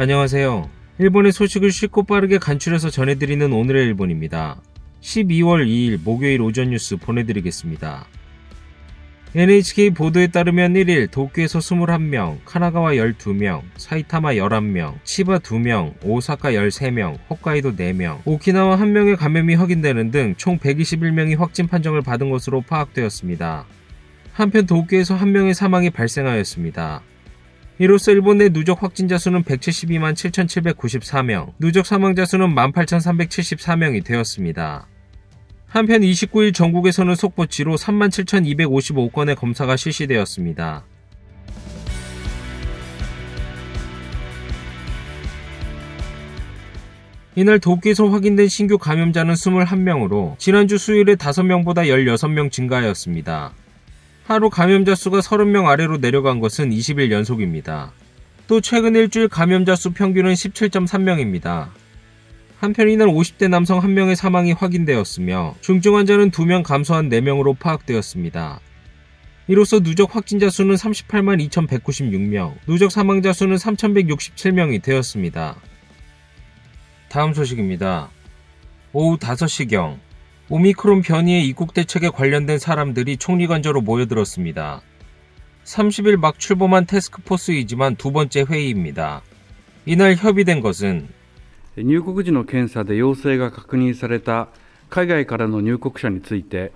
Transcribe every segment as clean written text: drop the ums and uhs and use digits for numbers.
안녕하세요. 일본의 소식을 쉽고 빠르게 간추려서 전해드리는 오늘의 일본입니다. 12월 2일 목요일 오전 뉴스 보내드리겠습니다. NHK 보도에 따르면 1일 도쿄에서 21명, 카나가와 12명, 사이타마 11명, 치바 2명, 오사카 13명, 홋카이도 4명, 오키나와 1명의 감염이 확인되는 등 총 121명이 확진 판정을 받은 것으로 파악되었습니다. 한편 도쿄에서 1명의 사망이 발생하였습니다. 이로써 일본 내 누적 확진자 수는 172만 7,794명, 누적 사망자 수는 18,374명이 되었습니다. 한편 29일 전국에서는 속보치로 37,255건의 검사가 실시되었습니다. 이날 도쿄에서 확인된 신규 감염자는 21명으로 지난주 수요일에 5명보다 16명 증가하였습니다. 하루 감염자 수가 30명 아래로 내려간 것은 20일 연속입니다. 또 최근 일주일 감염자 수 평균은 17.3명입니다. 한편 이날 50대 남성 1명의 사망이 확인되었으며 중증 환자는 2명 감소한 4명으로 파악되었습니다. 이로써 누적 확진자 수는 38만 2,196명, 누적 사망자 수는 3,167명이 되었습니다. 다음 소식입니다. 오후 5시경 오미크론 변이의 입국 대책에 관련된 사람들이 총리관저로 모여들었습니다. 30일 막 출범한 태스크포스이지만 두 번째 회의입니다. 이날 협의된 것은 入国時の検査で陽性が確認された海外からの入国者について、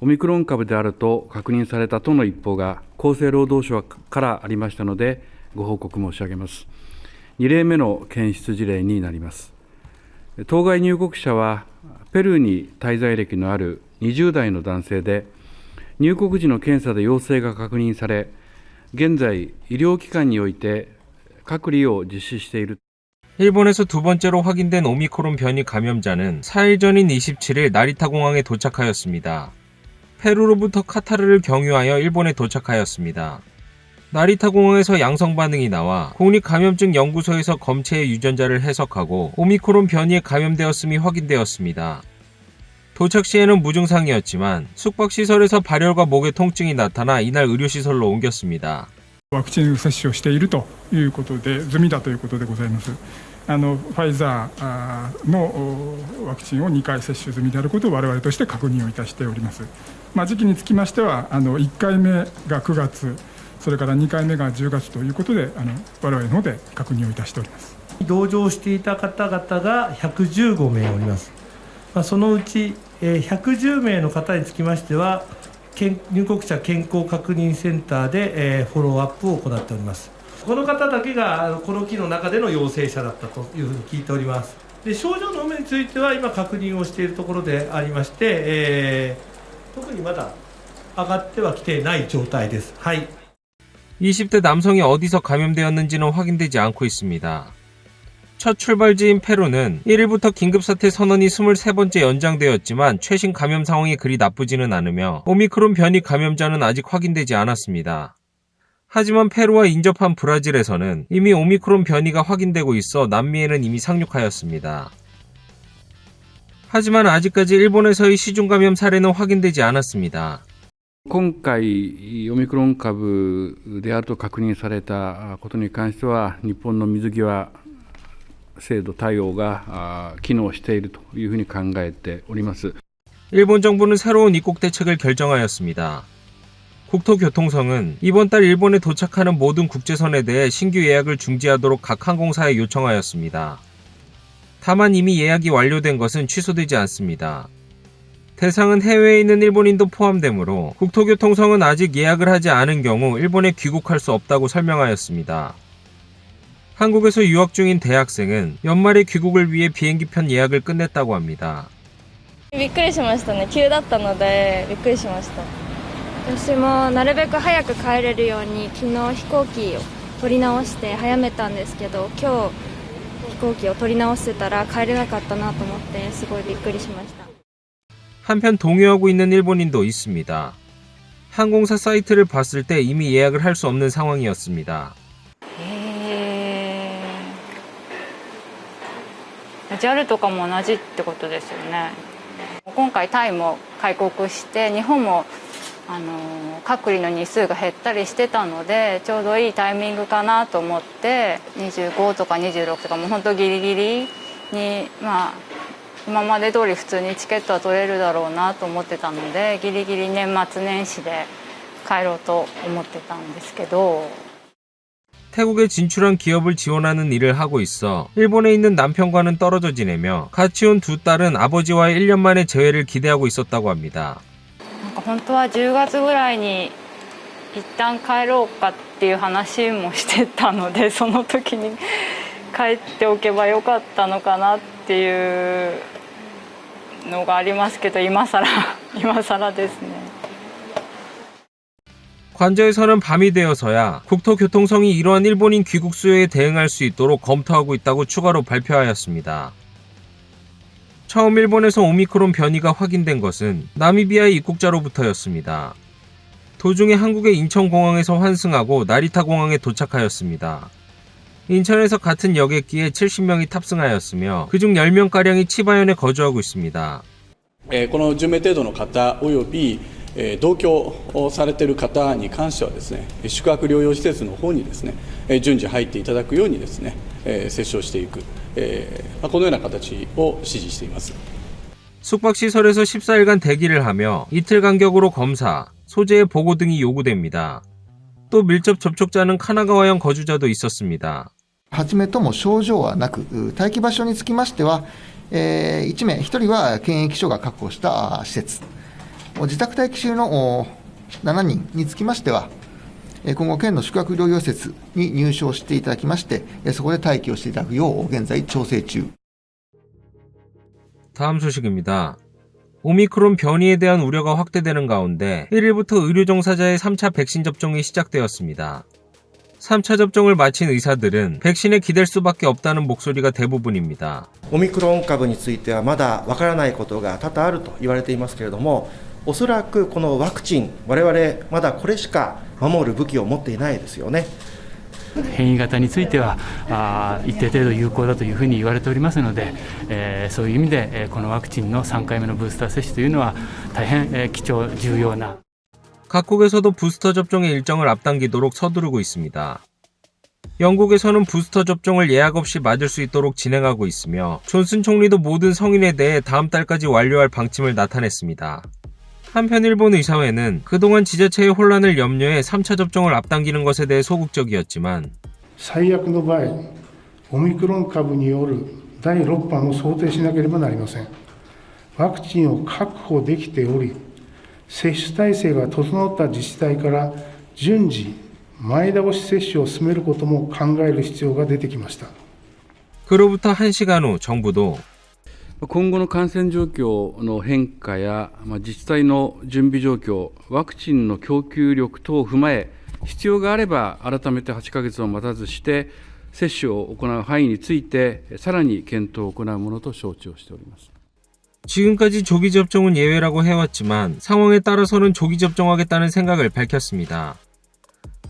オミクロン株であると確認されたとの一報が厚生労働省からありましたので、ご報告申し上げます。2例目の検出事例になります。当該入国者は、ペルーに滞在歴のある20代の男性で、入国時の検査で陽性が確認され、現在、医療機関において隔離を実施している。 일본에서 두 번째로 확인된 오미크론 변이 감염자는 4일 전인 27일 나리타 공항에 도착하였습니다. 페루로부터 카타르를 경유하여 일본에 도착하였습니다. 나리타 공항에서 양성 반응이 나와 국립감염증연구소에서 검체의 유전자를 해석하고 오미크론 변이에 감염되었음이 확인되었습니다. 도착 시에는 무증상이었지만 숙박시설에서 발열과 목의 통증이 나타나 이날 의료시설로 옮겼습니다. ワクチン接種をしているということで済みだということでございます。ファイザーのワクチンを2回接種済みであることを我々として確認をいたしております。時期につきましては1回目が9月、それから2回目が10月ということで我々の方で確認をいたしております。同乗していた方々が115名おります。そのうち110名の方につきましては入国者健康確認センターでフォローアップを行っております。この方だけがこの期の中での陽性者だったというふうに聞いております。で症状の有無については今確認をしているところでありまして、特にまだ上がってはきていない状態です。はい。 20대 남성이 어디서 감염되었는지는 확인되지 않고 있습니다. 첫 출발지인 페루는 1일부터 긴급사태 선언이 23번째 연장되었지만 최신 감염 상황이 그리 나쁘지는 않으며 오미크론 변이 감염자는 아직 확인되지 않았습니다. 하지만 페루와 인접한 브라질에서는 이미 오미크론 변이가 확인되고 있어 남미에는 이미 상륙하였습니다. 하지만 아직까지 일본에서의 시중 감염 사례는 확인되지 않았습니다. 今回、オミクロン株であると確認されたことに関しては、日本の水際制度対応が機能しているというふうに考えております。 일본 정부는 새로운 입국 대책을 결정하였습니다. 국토교통성은 이번 달 일본에 도착하는 모든 국제선에 대해 신규 예약을 중지하도록 각 항공사에 요청하였습니다. 다만 이미 예약이 완료된 것은 취소되지 않습니다. 대상은 해외에 있는 일본인도 포함되므로 국토교통성은 아직 예약을 하지 않은 경우 일본에 귀국할 수 없다고 설명하였습니다. 한국에서 유학 중인 대학생은 연말에 귀국을 위해 비행기편 예약을 끝냈다고 합니다. びっくりしましたね。急だったのでびっくりしました。私もなるべく早く帰れるように昨日飛行機を取り直して早めたんですけど、今日飛行機を取り直してたら帰れなかったなと思ってすごいびっくりしました。 한편 동요하고 있는 일본인도 있습니다. 항공사 사이트를 봤을 때 이미 예약을 할 수 없는 상황이었습니다. JAL とかも同じってことですよね。今回タイも開国して日本も隔離の日数が減ったりしてたのでちょうどいいタイミングかなと思って25とか26とかもう本当ギリギリに今まで通り普通にチケットは取れるだろうなと思ってたのでギリギリ年末年始で帰ろうと思ってたんですけど 태국에 진출한 기업을 지원하는 일을 하고 있어 일본에 있는 남편과는 떨어져 지내며 같이 온 두 딸은 아버지와의 1년 만의 재회를 기대하고 있었다고 합니다. なんか本当は10月ぐらいに一旦帰ろうかっていう話もしてたのでその時に帰っておけばよかったのかなっていうのがありますけど今更ですね。 관저에서는 밤이 되어서야 국토교통성이 이러한 일본인 귀국 수요에 대응할 수 있도록 검토하고 있다고 추가로 발표하였습니다. 처음 일본에서 오미크론 변이가 확인된 것은 나미비아의 입국자로부터였습니다. 도중에 한국의 인천공항에서 환승하고 나리타 공항에 도착하였습니다. 인천에서 같은 여객기에 70명이 탑승하였으며 그중 10명가량이 치바현에 거주하고 있습니다. この10名程度の方および同居をされている方に関してはですね、宿泊療養施設の方にですね、順次入っていただくようにですね、接種をしていく、このような形を指示しています。 숙박시설에서 14일간 대기를 하며 이틀 간격으로 검사, 소재의 보고 등이 요구됩니다. 또 밀접 접촉자는 카나가와현 거주자도 있었습니다. はじめとも症状はなく、待機場所につきましては、1人は検疫所が確保した施設、自宅待機中の7人につきましては、今後、県の宿泊療養施設に入所していただきまして、そこで待機をしていただくよう現在調整中。 다음 소식입니다. 오미크론 변이에 대한 우려가 확대되는 가운데 1일부터 의료 종사자의 3차 백신 접종이 시작되었습니다. 3차 접종을 마친 의사들은 백신에 기댈 수밖에 없다는 목소리가 대부분입니다. オミクロン株についてはまだわからないことが多々あると言われていますけれども、おそらくこのワクチン、我々まだこれしか守る武器を持っていないですよね。 変異型については一定程度有効だというふうに言われておりますので、そういう意味でこのワクチンの3回目のブースター接種というのは大変貴重重要な 각국에서도 부스터 접종의 일정을 앞당기도록 서두르고 있습니다. 영국에서는 부스터 접종을 예약 없이 맞을 수 있도록 진행하고 있으며 존슨 총리도 모든 성인에 대해 다음 달까지 완료할 방침을 나타냈습니다. 한편 일본 의사회는 그동안 지자체의 혼란을 염려해 3차 접종을 앞당기는 것에 대해 소극적이었지만 最悪の場合、オミクロン株による第6波も想定しなければなりません。ワクチンを確保できており、接種体制が整った自治体から順次前倒し接種を進めることも考える必要が出てきました。 그로부터 1시간 후 정부도 今後の感染状況の変化や自治体の準備状況、ワクチンの供給力等を踏まえ、必要があれば改めて8ヶ月を待たずして接種を行う範囲についてさらに検討を行うものと承知をしております。 지금까지 조기 접종은 예외라고 해왔지만 상황에 따라서는 조기 접종하겠다는 생각을 밝혔습니다.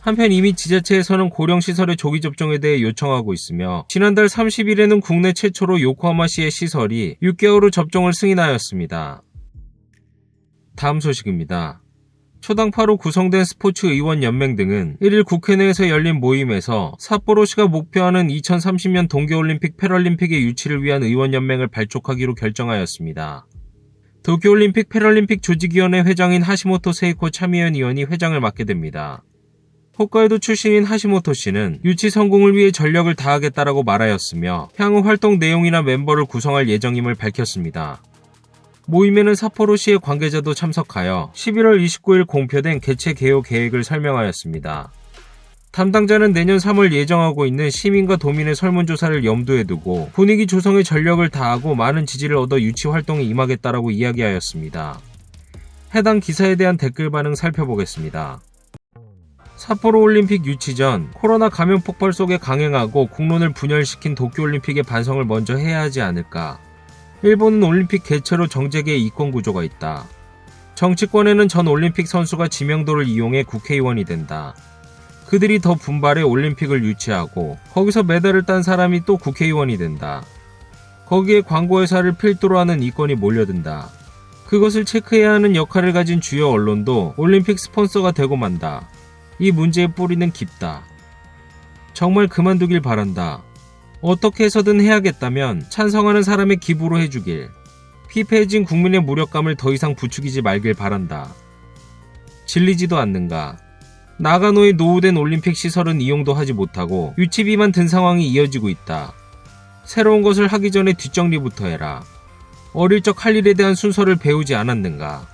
한편 이미 지자체에서는 고령시설의 조기 접종에 대해 요청하고 있으며 지난달 30일에는 국내 최초로 요코하마시의 시설이 6개월 후 접종을 승인하였습니다. 다음 소식입니다. 초당파로 구성된 스포츠의원연맹 등은 1일 국회 내에서 열린 모임에서 삿포로시가 목표하는 2030년 동계올림픽 패럴림픽의 유치를 위한 의원연맹을 발족하기로 결정하였습니다. 도쿄올림픽 패럴림픽 조직위원회 회장인 하시모토 세이코 참의원 의원이 회장을 맡게 됩니다. 홋카이도 출신인 하시모토 씨는 유치 성공을 위해 전력을 다하겠다라고 말하였으며 향후 활동 내용이나 멤버를 구성할 예정임을 밝혔습니다. 모임에는 삿포로시의 관계자도 참석하여 11월 29일 공표된 개최 개요 계획을 설명하였습니다. 담당자는 내년 3월 예정하고 있는 시민과 도민의 설문조사를 염두에 두고 분위기 조성에 전력을 다하고 많은 지지를 얻어 유치 활동에 임하겠다라고 이야기하였습니다. 해당 기사에 대한 댓글 반응 살펴보겠습니다. 삿포로 올림픽 유치 전 코로나 감염 폭발 속에 강행하고 국론을 분열시킨 도쿄올림픽의 반성을 먼저 해야 하지 않을까. 일본은 올림픽 개최로 정재계의 이권 구조가 있다. 정치권에는 전 올림픽 선수가 지명도를 이용해 국회의원이 된다. 그들이 더 분발해 올림픽을 유치하고 거기서 메달을 딴 사람이 또 국회의원이 된다. 거기에 광고회사를 필두로 하는 이권이 몰려든다. 그것을 체크해야 하는 역할을 가진 주요 언론도 올림픽 스폰서가 되고 만다. 이 문제의 뿌리는 깊다. 정말 그만두길 바란다. 어떻게 해서든 해야겠다면 찬성하는 사람의 기부로 해주길. 피폐해진 국민의 무력감을 더 이상 부추기지 말길 바란다. 질리지도 않는가. 나가노의 노후된 올림픽 시설은 이용도 하지 못하고 유치비만 든 상황이 이어지고 있다. 새로운 것을 하기 전에 뒷정리부터 해라. 어릴 적 할 일에 대한 순서를 배우지 않았는가.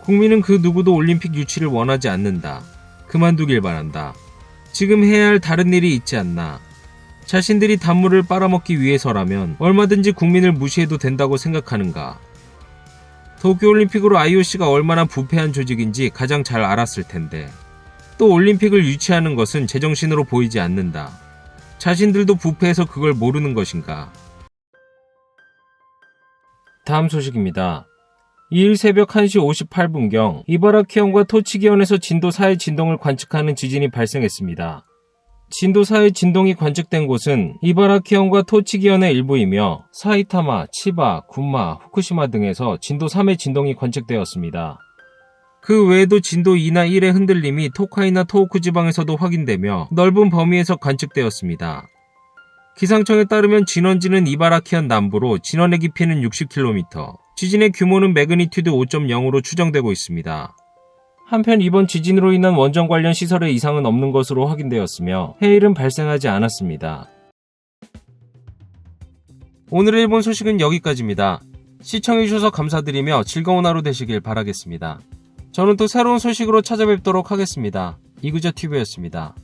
국민은 그 누구도 올림픽 유치를 원하지 않는다. 그만두길 바란다. 지금 해야 할 다른 일이 있지 않나. 자신들이 단물을 빨아먹기 위해서라면 얼마든지 국민을 무시해도 된다고 생각하는가. 도쿄올림픽으로 IOC가 얼마나 부패한 조직인지 가장 잘 알았을 텐데 또 올림픽을 유치하는 것은 제정신으로 보이지 않는다. 자신들도 부패해서 그걸 모르는 것인가. 다음 소식입니다. 2일 새벽 1시 58분경 이바라키현과 토치기현에서 진도 4의 진동을 관측하는 지진이 발생했습니다. 진도 4의 진동이 관측된 곳은 이바라키현과 토치기현의 일부이며 사이타마, 치바, 군마, 후쿠시마 등에서 진도 3의 진동이 관측되었습니다. 그 외에도 진도 2나 1의 흔들림이 토카이나 토호쿠 지방에서도 확인되며 넓은 범위에서 관측되었습니다. 기상청에 따르면 진원지는 이바라키현 남부로 진원의 깊이는 60km, 지진의 규모는 매그니튜드 5.0으로 추정되고 있습니다. 한편 이번 지진으로 인한 원전 관련 시설에 이상은 없는 것으로 확인되었으며 해일은 발생하지 않았습니다. 오늘의 일본 소식은 여기까지입니다. 시청해주셔서 감사드리며 즐거운 하루 되시길 바라겠습니다. 저는 또 새로운 소식으로 찾아뵙도록 하겠습니다. 이구저TV였습니다.